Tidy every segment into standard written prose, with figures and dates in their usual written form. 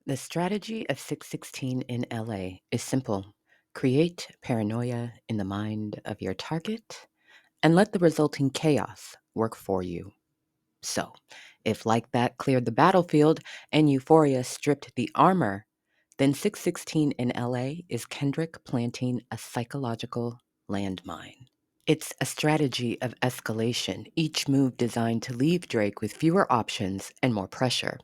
The strategy of 616 in LA is simple. Create paranoia in the mind of your target and let the resulting chaos work for you. So, if like that cleared the battlefield and euphoria stripped the armor, then 616 in LA is Kendrick planting a psychological landmine. It's a strategy of escalation, each move designed to leave Drake with fewer options and more pressure.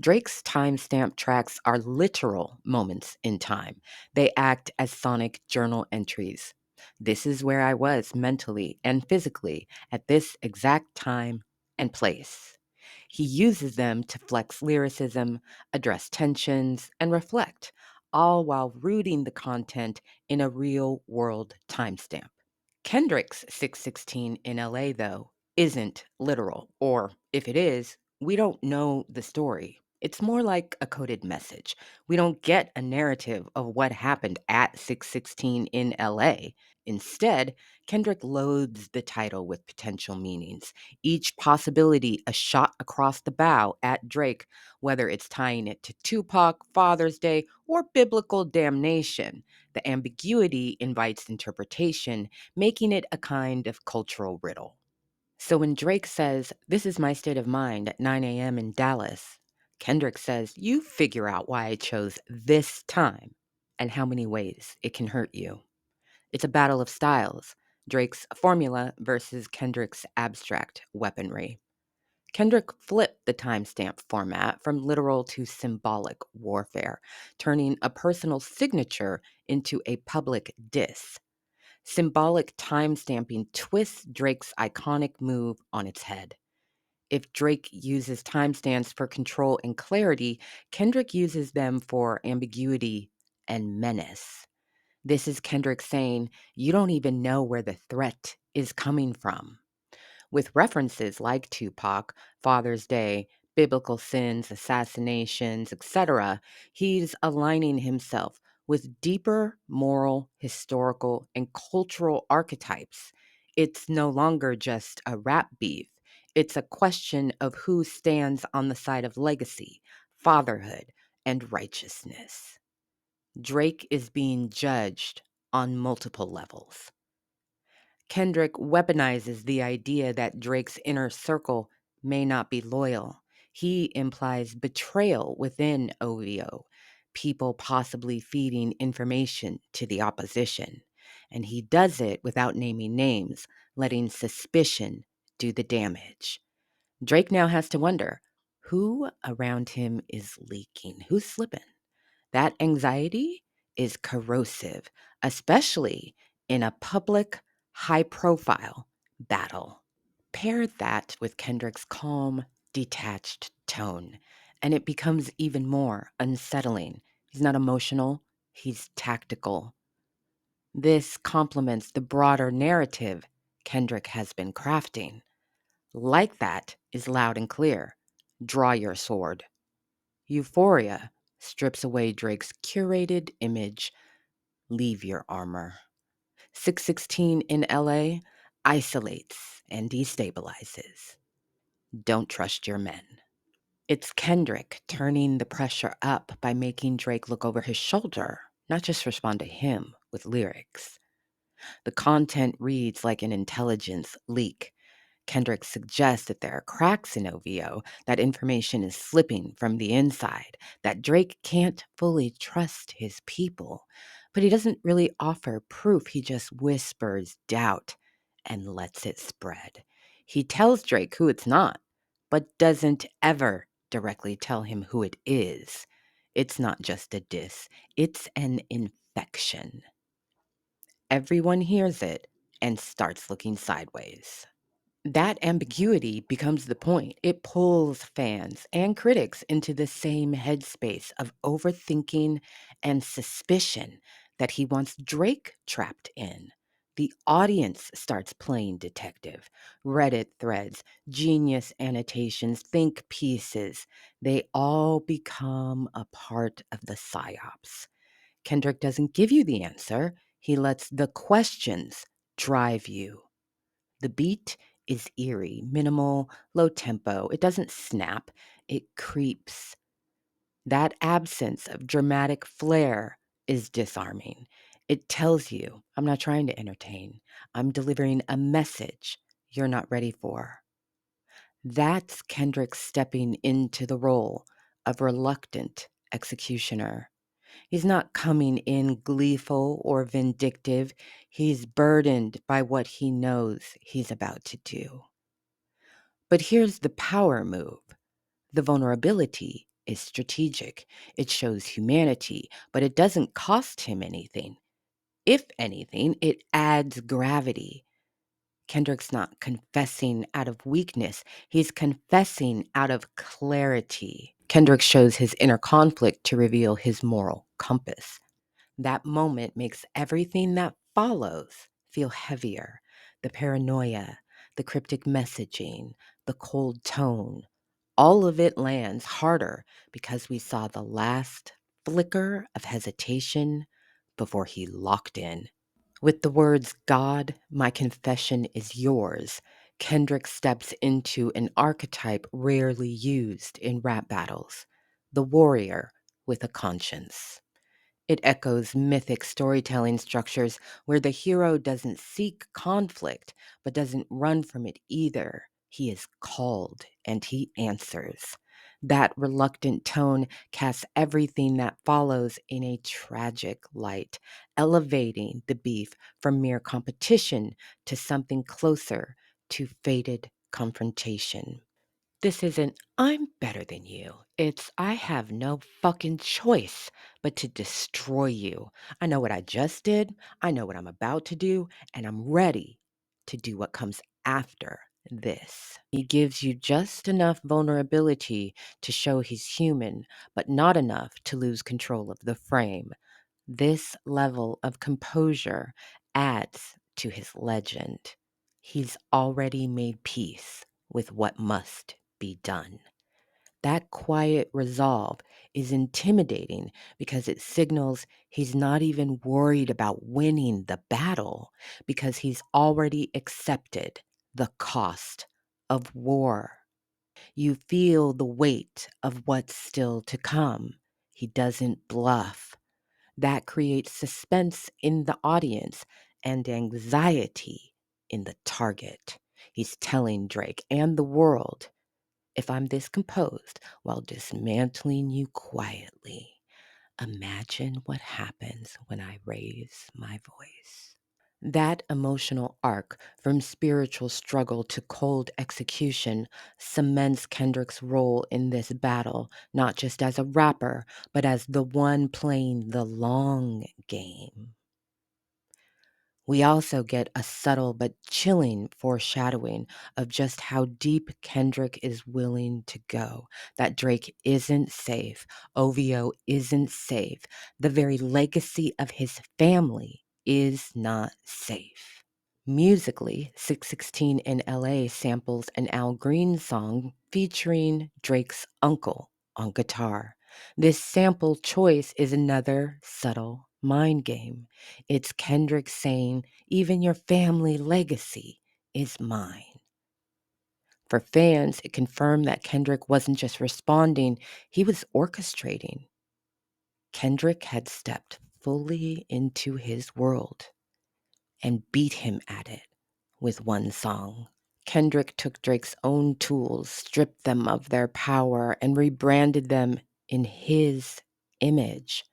Drake's timestamp tracks are literal moments in time. They act as sonic journal entries. This is where I was mentally and physically at this exact time and place. He uses them to flex lyricism, address tensions, and reflect, all while rooting the content in a real world timestamp. Kendrick's 616 in LA, though, isn't literal, or if it is, we don't know the story. It's more like a coded message. We don't get a narrative of what happened at 616 in LA. Instead, Kendrick loads the title with potential meanings, each possibility a shot across the bow at Drake, whether it's tying it to Tupac, Father's Day, or biblical damnation. The ambiguity invites interpretation, making it a kind of cultural riddle. So when Drake says, "This is my state of mind at 9 a.m. in Dallas," Kendrick says, "You figure out why I chose this time and how many ways it can hurt you." It's a battle of styles, Drake's formula versus Kendrick's abstract weaponry. Kendrick flipped the timestamp format from literal to symbolic warfare, turning a personal signature into a public diss. Symbolic timestamping twists Drake's iconic move on its head. If Drake uses timestamps for control and clarity, Kendrick uses them for ambiguity and menace. This is Kendrick saying, "You don't even know where the threat is coming from." With references like Tupac, Father's Day, biblical sins, assassinations, etc., he's aligning himself with deeper moral, historical, and cultural archetypes. It's no longer just a rap beef. It's a question of who stands on the side of legacy, fatherhood, and righteousness. Drake is being judged on multiple levels. Kendrick weaponizes the idea that Drake's inner circle may not be loyal. He implies betrayal within OVO, people possibly feeding information to the opposition. And he does it without naming names, letting suspicion do the damage. Drake now has to wonder who around him is leaking, who's slipping. That anxiety is corrosive, especially in a public, high profile battle. Pair that with Kendrick's calm, detached tone, and it becomes even more unsettling. He's not emotional, he's tactical. This complements the broader narrative Kendrick has been crafting. Like that is loud and clear. Draw your sword. Euphoria strips away Drake's curated image. Leave your armor. 616 in LA isolates and destabilizes. Don't trust your men. It's Kendrick turning the pressure up by making Drake look over his shoulder, not just respond to him with lyrics. The content reads like an intelligence leak. Kendrick suggests that there are cracks in OVO, that information is slipping from the inside, that Drake can't fully trust his people. But he doesn't really offer proof, he just whispers doubt and lets it spread. He tells Drake who it's not, but doesn't ever directly tell him who it is. It's not just a diss, it's an infection. Everyone hears it and starts looking sideways. That ambiguity becomes the point. It pulls fans and critics into the same headspace of overthinking and suspicion that he wants Drake trapped in. The audience starts playing detective. Reddit threads, genius annotations, think pieces. They all become a part of the psyops. Kendrick doesn't give you the answer, he lets the questions drive you. The beat is eerie, minimal, low tempo. It doesn't snap, it creeps. That absence of dramatic flair is disarming. It tells you, I'm not trying to entertain, I'm delivering a message you're not ready for. That's Kendrick stepping into the role of reluctant executioner. He's not coming in gleeful or vindictive. He's burdened by what he knows he's about to do. But here's the power move. The vulnerability is strategic. It shows humanity, but it doesn't cost him anything. If anything, it adds gravity. Kendrick's not confessing out of weakness, he's confessing out of clarity. Kendrick shows his inner conflict to reveal his moral compass. That moment makes everything that follows feel heavier. The paranoia, the cryptic messaging, the cold tone, all of it lands harder because we saw the last flicker of hesitation before he locked in. With the words, God, my confession is yours, Kendrick steps into an archetype rarely used in rap battles, the warrior with a conscience. It echoes mythic storytelling structures where the hero doesn't seek conflict but doesn't run from it either. He is called and he answers. That reluctant tone casts everything that follows in a tragic light, elevating the beef from mere competition to something closer to fated confrontation. This isn't, I'm better than you. It's, I have no fucking choice but to destroy you. I know what I just did, I know what I'm about to do, and I'm ready to do what comes after this. He gives you just enough vulnerability to show he's human, but not enough to lose control of the frame. This level of composure adds to his legend. He's already made peace with what must be done. That quiet resolve is intimidating because it signals he's not even worried about winning the battle because he's already accepted the cost of war. You feel the weight of what's still to come. He doesn't bluff. That creates suspense in the audience and anxiety in the target. He's telling Drake and the world, if I'm this composed while dismantling you quietly, imagine what happens when I raise my voice. That emotional arc from spiritual struggle to cold execution cements Kendrick's role in this battle, not just as a rapper, but as the one playing the long game. We also get a subtle but chilling foreshadowing of just how deep Kendrick is willing to go. That Drake isn't safe, OVO isn't safe, the very legacy of his family is not safe. Musically, 616 in LA samples an Al Green song featuring Drake's uncle on guitar. This sample choice is another subtle mind game. It's Kendrick saying, even your family legacy is mine. For fans, it confirmed that Kendrick wasn't just responding, he was orchestrating. Kendrick had stepped fully into his world and beat him at it with one song. Kendrick took Drake's own tools, stripped them of their power, and rebranded them in his image.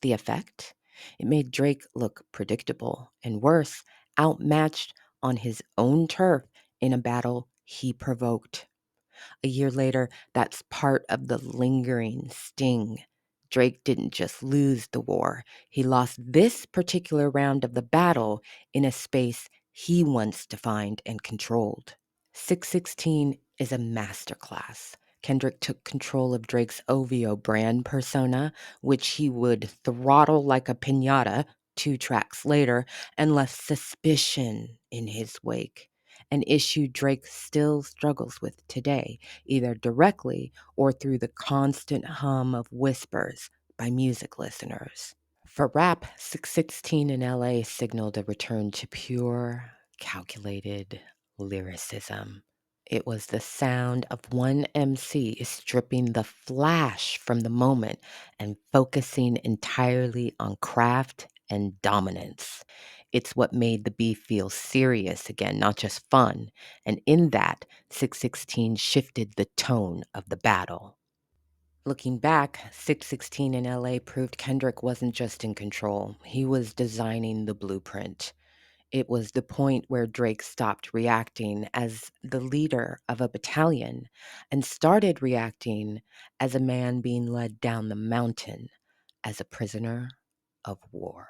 The effect? It made Drake look predictable and worse, outmatched on his own turf in a battle he provoked. A year later, that's part of the lingering sting. Drake didn't just lose the war, he lost this particular round of the battle in a space he once defined and controlled. 616 is a masterclass. Kendrick took control of Drake's OVO brand persona, which he would throttle like a pinata 2 tracks later, and left suspicion in his wake, an issue Drake still struggles with today, either directly or through the constant hum of whispers by music listeners. For rap, 616 in LA signaled a return to pure, calculated lyricism. It was the sound of one MC stripping the flash from the moment and focusing entirely on craft and dominance. It's what made the beef feel serious again, not just fun. And in that, 616 shifted the tone of the battle. Looking back, 616 in LA proved Kendrick wasn't just in control, he was designing the blueprint. It was the point where Drake stopped reacting as the leader of a battalion and started reacting as a man being led down the mountain as a prisoner of war.